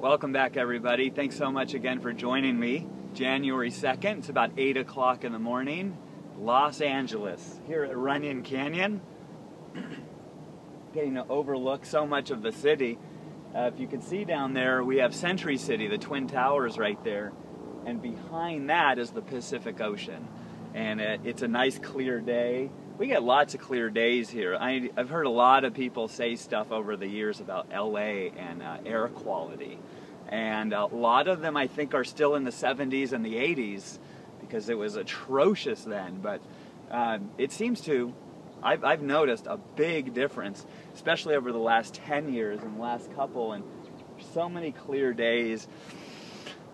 Welcome back, everybody. Thanks so much again for joining me. January 2nd, it's about 8 o'clock in the morning, Los Angeles, here at Runyon Canyon. Getting to overlook so much of the city. If you can see down there, we have Century City, the Twin Towers right there, and behind that is the Pacific Ocean. And it's a nice clear day. We get lots of clear days here. I've heard a lot of people say stuff over the years about LA and air quality. And a lot of them I think are still in the 70s and the 80s because it was atrocious then. But it seems to, I've noticed a big difference, especially over the last 10 years and the last couple. And so many clear days.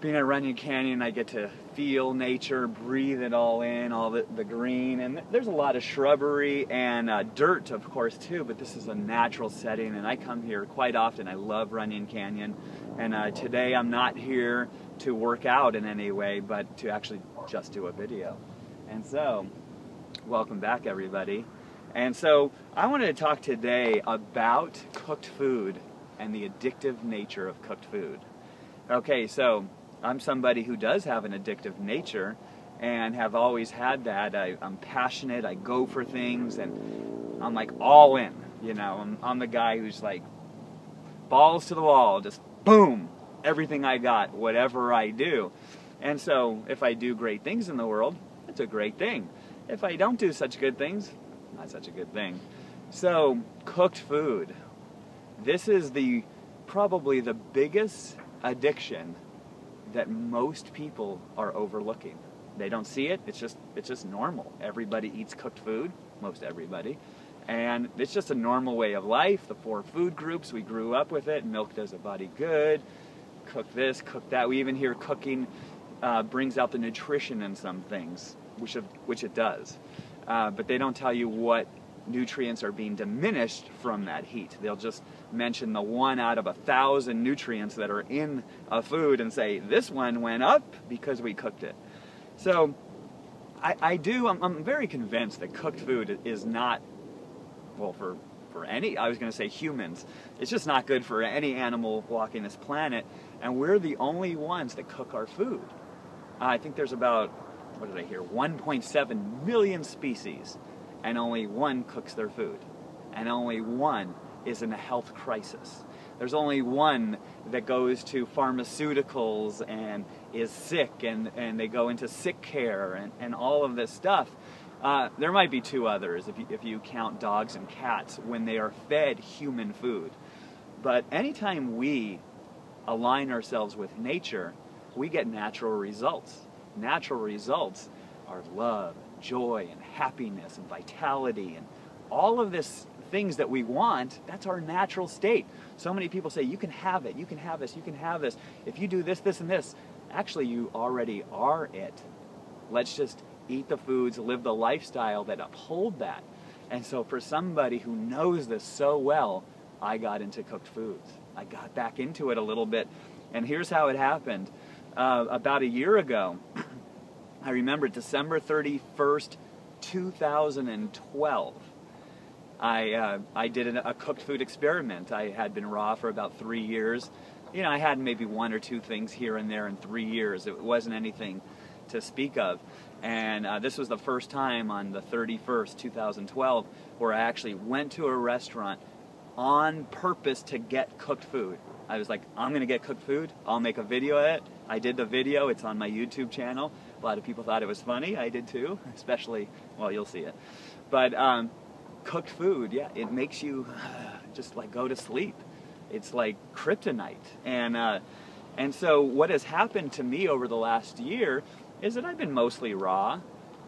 Being at Runyon Canyon, I get to feel nature, breathe it all in, all the green, and there's a lot of shrubbery and dirt, of course, too, but this is a natural setting, and I come here quite often. I love Runyon Canyon, and today I'm not here to work out in any way, but to actually just do a video. And so, welcome back, everybody. And so, I wanted to talk today about cooked food and the addictive nature of cooked food. Okay, so I'm somebody who does have an addictive nature and have always had that. I'm passionate, I go for things, and I'm like all in, you know. I'm the guy who's like balls to the wall, just boom, everything I got, whatever I do. And so if I do great things in the world, it's a great thing. If I don't do such good things, not such a good thing. So cooked food, this is probably the biggest addiction that most people are overlooking. They don't see it. It's just normal. Everybody eats cooked food, most everybody, and it's just a normal way of life. The 4 food groups, we grew up with it. Milk does a body good. Cook this, cook that. We even hear cooking brings out the nutrition in some things, which it does. But they don't tell you what nutrients are being diminished from that heat. They'll just mention the 1 out of 1,000 nutrients that are in a food and say, this one went up because we cooked it. So I'm very convinced that cooked food is not, well, for any, I was going to say humans, it's just not good for any animal walking this planet, and we're the only ones that cook our food. I think there's about, what did I hear, 1.7 million species, and only 1 cooks their food, and only 1 is in a health crisis. There's only 1 that goes to pharmaceuticals and is sick, and they go into sick care and all of this stuff. There might be 2 others if you count dogs and cats when they are fed human food. But anytime we align ourselves with nature, we get natural results. Natural results are love, joy, and happiness, and vitality, and all of this things that we want. That's our natural state. So many people say, you can have it, you can have this, you can have this. If you do this, this, and this, actually you already are it. Let's just eat the foods, live the lifestyle that uphold that. And so for somebody who knows this so well, I got into cooked foods. I got back into it a little bit, and here's how it happened. About a year ago, I remember December 31st, 2012. I did a cooked food experiment. I had been raw for about 3 years. You know, I had maybe 1 or 2 things here and there in 3 years. It wasn't anything to speak of. And this was the first time on the 31st, 2012, where I actually went to a restaurant on purpose to get cooked food. I was like, I'm going to get cooked food. I'll make a video of it. I did the video. It's on my YouTube channel. A lot of people thought it was funny. I did too, especially, well, you'll see it. But cooked food, yeah, it makes you just like go to sleep. It's like kryptonite. And so what has happened to me over the last year is that I've been mostly raw,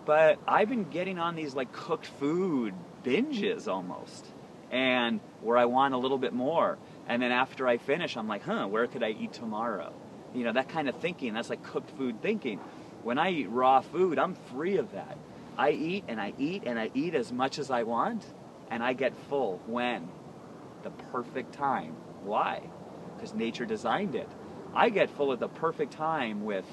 but I've been getting on these like cooked food binges almost, and where I want a little bit more. And then after I finish, I'm like, where could I eat tomorrow? You know, that kind of thinking. That's like cooked food thinking. When I eat raw food, I'm free of that. I eat and I eat and I eat as much as I want, and I get full. When? The perfect time. Why? Because nature designed it. I get full at the perfect time with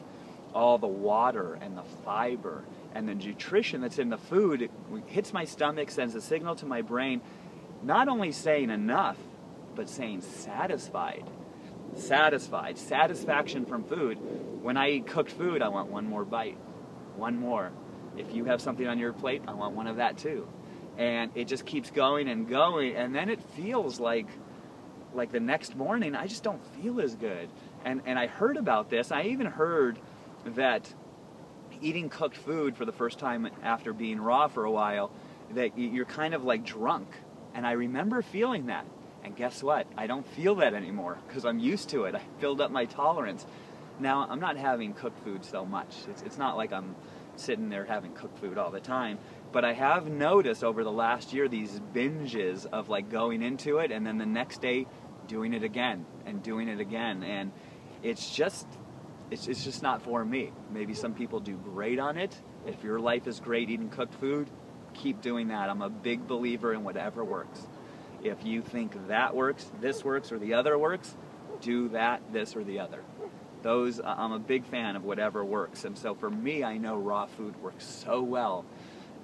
all the water and the fiber and the nutrition that's in the food. It hits my stomach, sends a signal to my brain, not only saying enough, but saying satisfied. satisfied, satisfaction from food. When I eat cooked food, I want one more bite, one more. If you have something on your plate, I want one of that too. And it just keeps going and going, and then it feels like the next morning I just don't feel as good. And I heard about this. I even heard that eating cooked food for the first time after being raw for a while, that you're kind of like drunk. And I remember feeling that. And guess what? I don't feel that anymore because I'm used to it. I filled up my tolerance. Now, I'm not having cooked food so much. It's not like I'm sitting there having cooked food all the time. But I have noticed over the last year these binges of like going into it and then the next day doing it again and doing it again. And it's just not for me. Maybe some people do great on it. If your life is great eating cooked food, keep doing that. I'm a big believer in whatever works. If you think that works, this works, or the other works, do that, this, or the other. I'm a big fan of whatever works. And so for me, I know raw food works so well.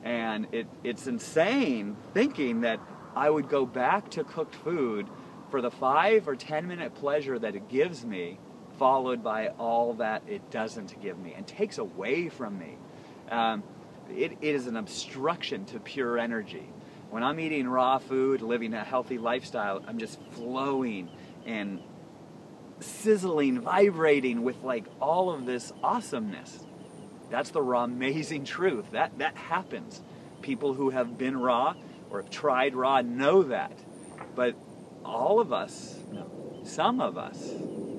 And it's insane thinking that I would go back to cooked food for the 5 or 10 minute pleasure that it gives me, followed by all that it doesn't give me and takes away from me. It is an obstruction to pure energy. When I'm eating raw food, living a healthy lifestyle, I'm just flowing and sizzling, vibrating with like all of this awesomeness. That's the raw, amazing truth. That happens. People who have been raw or have tried raw know that. But all of us, no, some of us,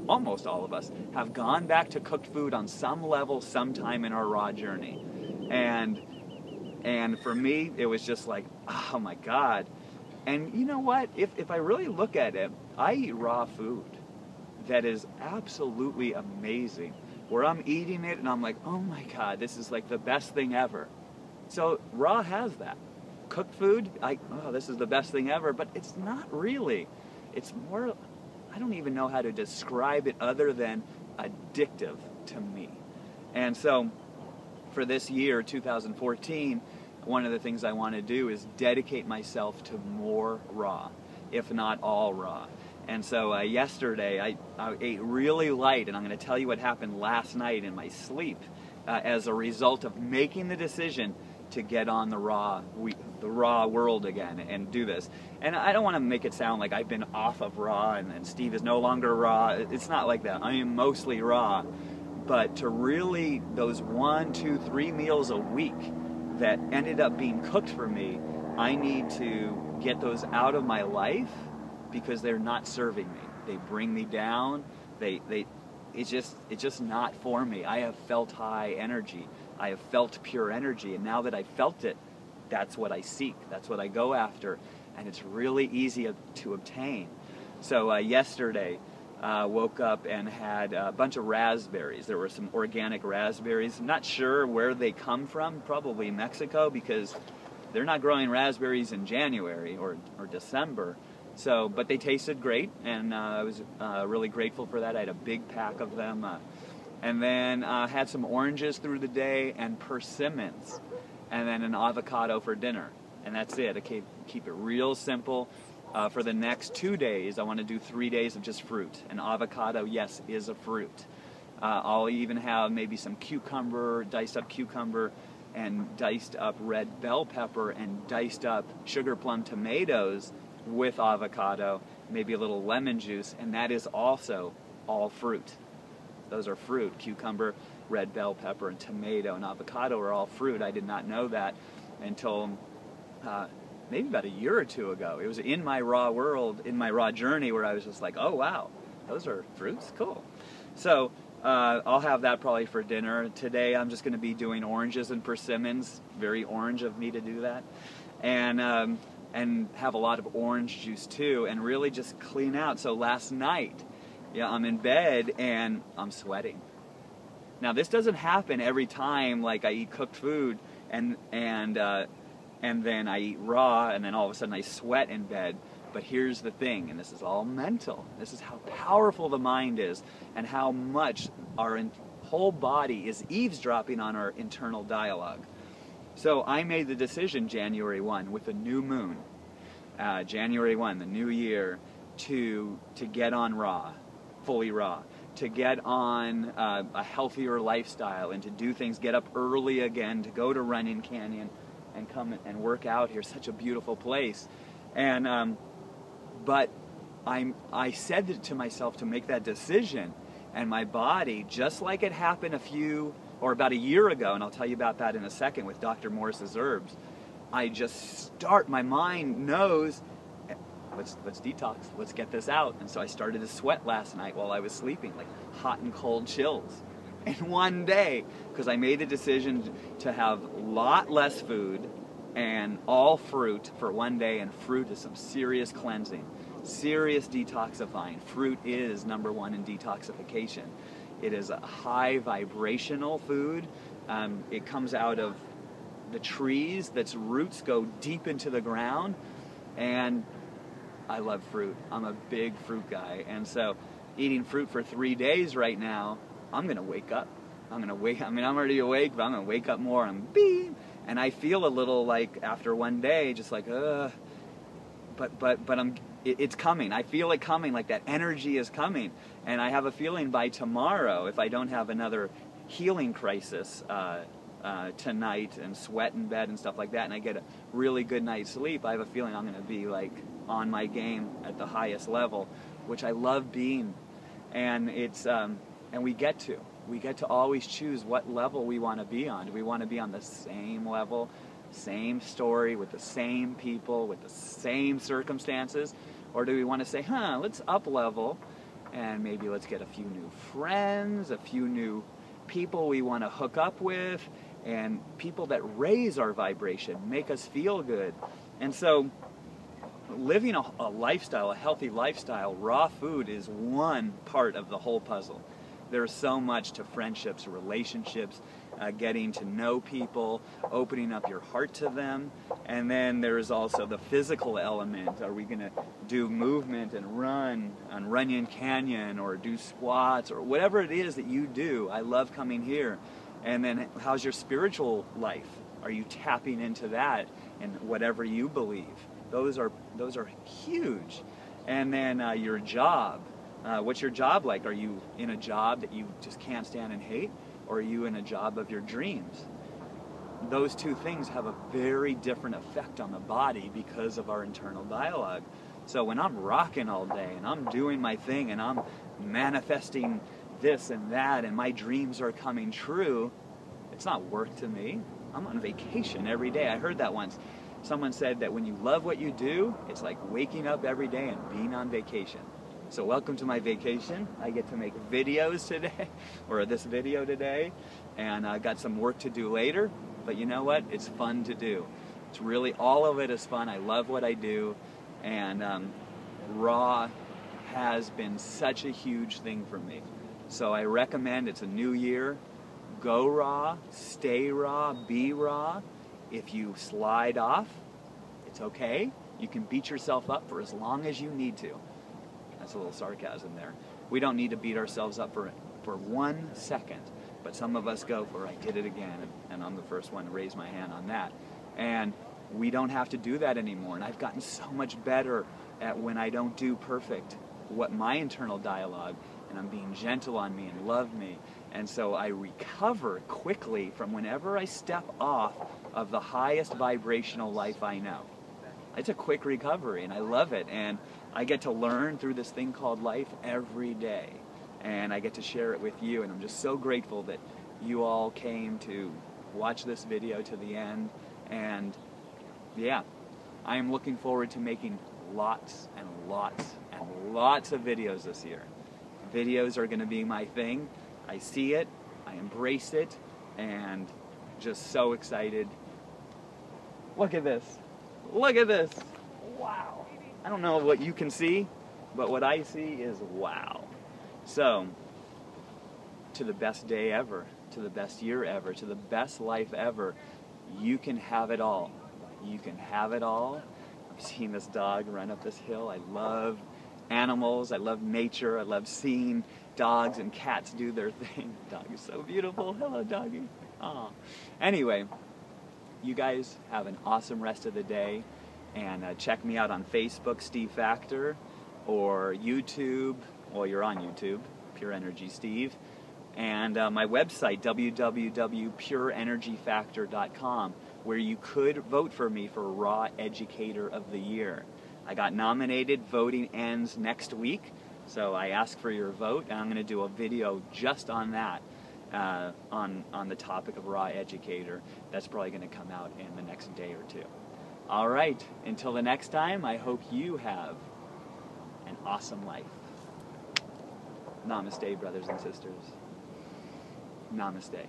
almost all of us, have gone back to cooked food on some level sometime in our raw journey. And for me, it was just like, oh my God. And you know what? If I really look at it, I eat raw food that is absolutely amazing. Where I'm eating it and I'm like, oh my God, this is like the best thing ever. So raw has that. Cooked food, this is the best thing ever, but it's not really. It's more, I don't even know how to describe it other than addictive to me. And so for this year, 2014, one of the things I want to do is dedicate myself to more raw, if not all raw. And so yesterday, I ate really light, and I'm going to tell you what happened last night in my sleep as a result of making the decision to get on the raw world again and do this. And I don't want to make it sound like I've been off of raw and Steve is no longer raw. It's not like that. I am mostly raw. But to really, those 1, 2, 3 meals a week that ended up being cooked for me, I need to get those out of my life because they're not serving me. They bring me down. It's just not for me. I have felt high energy. I have felt pure energy, and now that I've felt it, that's what I seek. That's what I go after, and it's really easy to obtain. So yesterday, woke up and had a bunch of raspberries. There were some organic raspberries. I'm not sure where they come from, probably Mexico, because they're not growing raspberries in January or December. So, but they tasted great, and I was really grateful for that. I had a big pack of them. And then had some oranges through the day and persimmons, and then an avocado for dinner. And that's it. I keep it real simple. For the next 2 days, I want to do 3 days of just fruit. And avocado, yes, is a fruit. I'll even have maybe some cucumber, diced up cucumber, and diced up red bell pepper, and diced up sugar plum tomatoes with avocado, maybe a little lemon juice, and that is also all fruit. Those are fruit. Cucumber, red bell pepper, and tomato and avocado are all fruit. I did not know that until maybe about a year or two ago. It was in my raw world, in my raw journey, where I was just like, oh wow, those are fruits? Cool. So I'll have that probably for dinner. Today I'm just going to be doing oranges and persimmons. Very orange of me to do that. And have a lot of orange juice too, and really just clean out. So last night, I'm in bed and I'm sweating. Now this doesn't happen every time like I eat cooked food and then I eat raw and then all of a sudden I sweat in bed. But here's the thing, and this is all mental. This is how powerful the mind is and how much our whole body is eavesdropping on our internal dialogue. So I made the decision January 1 with a new moon, January 1, the new year, to get on raw fully raw, to get on a healthier lifestyle and to do things, get up early again, to go to Runyon Canyon and come and work out here. Such a beautiful place. And but I said it to myself to make that decision, and my body, just like it happened about a year ago, and I'll tell you about that in a second with Dr. Morris's herbs, my mind knows, let's detox, let's get this out. And so I started to sweat last night while I was sleeping, like hot and cold chills. In one day, because I made the decision to have a lot less food and all fruit for one day, and fruit is some serious cleansing, serious detoxifying. Fruit is #1 in detoxification. It is a high vibrational food. It comes out of the trees, that's roots go deep into the ground, and I love fruit. I'm a big fruit guy, and so eating fruit for 3 days right now, I'm gonna wake up. I'm already awake, but I'm gonna wake up more. And I feel a little like after one day, just like but it's coming. I feel it coming, like that energy is coming, and I have a feeling by tomorrow, if I don't have another healing crisis tonight and sweat in bed and stuff like that, and I get a really good night's sleep, I have a feeling I'm going to be like on my game at the highest level, which I love being. And it's and we get to always choose what level we want to be on. Do we want to be on the same level, same story, with the same people, with the same circumstances, or do we want to say, let's up level, and maybe let's get a few new friends, a few new people we want to hook up with, and people that raise our vibration, make us feel good. And so living a lifestyle, a healthy lifestyle, raw food is one part of the whole puzzle. There's so much to friendships, relationships, getting to know people, opening up your heart to them. And then there's also the physical element. Are we going to do movement and run on Runyon Canyon, or do squats, or whatever it is that you do? I love coming here. And then how's your spiritual life? Are you tapping into that and whatever you believe? Those are huge. And then your job. What's your job like? Are you in a job that you just can't stand and hate? Or are you in a job of your dreams? Those two things have a very different effect on the body because of our internal dialogue. So when I'm rocking all day and I'm doing my thing and I'm manifesting this and that and my dreams are coming true, it's not work to me. I'm on vacation every day. I heard that once. Someone said that when you love what you do, it's like waking up every day and being on vacation. So welcome to my vacation. I get to make videos today, or this video today, and I got some work to do later, but you know what? It's fun to do. It's really, all of it is fun. I love what I do, and raw has been such a huge thing for me. So I recommend, it's a new year, go raw, stay raw, be raw. If you slide off, it's okay. You can beat yourself up for as long as you need to. That's a little sarcasm there. We don't need to beat ourselves up for 1 second, but some of us go for, I did it again, and I'm the first one to raise my hand on that. And we don't have to do that anymore, and I've gotten so much better at, when I don't do perfect, what my internal dialogue, and I'm being gentle on me and love me, and so I recover quickly from whenever I step off of the highest vibrational life I know. It's a quick recovery, and I love it, and I get to learn through this thing called life every day, and I get to share it with you, and I'm just so grateful that you all came to watch this video to the end. And yeah, I am looking forward to making lots and lots and lots of videos this year. Videos are going to be my thing. I see it, I embrace it, and just so excited. Look at this. Look at this. Wow. I don't know what you can see, but what I see is wow. So, to the best day ever, to the best year ever, to the best life ever, you can have it all. You can have it all. I've seen this dog run up this hill. I love animals. I love nature. I love seeing dogs and cats do their thing. Dog is so beautiful. Hello, doggy. Aw. Anyway, you guys have an awesome rest of the day, and check me out on Facebook, Steve Factor, or YouTube, well, you're on YouTube, Pure Energy Steve, and my website, www.pureenergyfactor.com, where you could vote for me for Raw Educator of the Year. I got nominated. Voting ends next week, so I ask for your vote, and I'm going to do a video just on that, on the topic of Raw Educator. That's probably going to come out in the next day or two. All right, until the next time, I hope you have an awesome life. Namaste, brothers and sisters. Namaste.